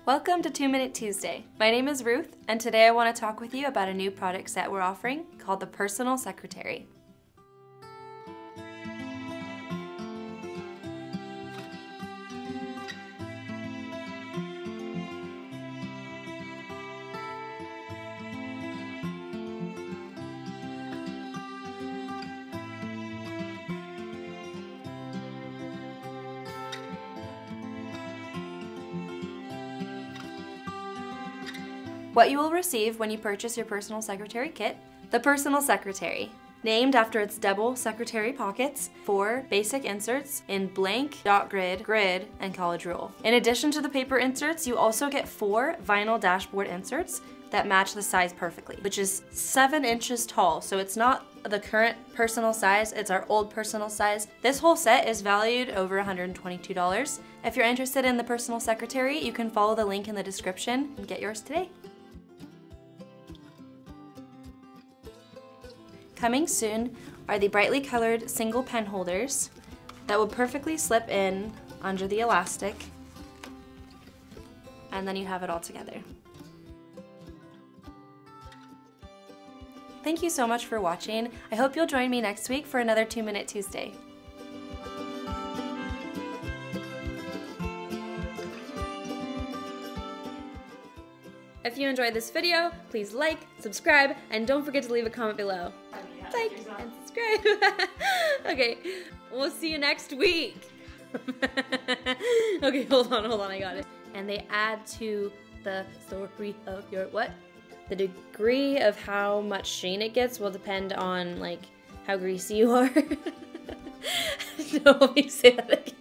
Welcome to 2-Minute Tuesday. My name is Ruth, and today I want to talk with you about a new product set we're offering called the Personal Secretary. What you will receive when you purchase your Personal Secretary kit: the Personal Secretary, named after its double secretary pockets, 4 basic inserts in blank, dot grid, grid, and college rule. In addition to the paper inserts, you also get 4 vinyl dashboard inserts that match the size perfectly, which is 7 inches tall. So it's not the current personal size, it's our old personal size. This whole set is valued over $122. If you're interested in the Personal Secretary, you can follow the link in the description and get yours today. Coming soon are the brightly colored single pen holders that will perfectly slip in under the elastic, and then you have it all together. Thank you so much for watching. I hope you'll join me next week for another 2-Minute Tuesday. If you enjoyed this video, please like, subscribe, and don't forget to leave a comment below. Like and subscribe. Okay, we'll see you next week. Okay, hold on, I got it. And they add to the story of your what? The degree of how much sheen it gets will depend on like how greasy you are. No, let me say that again.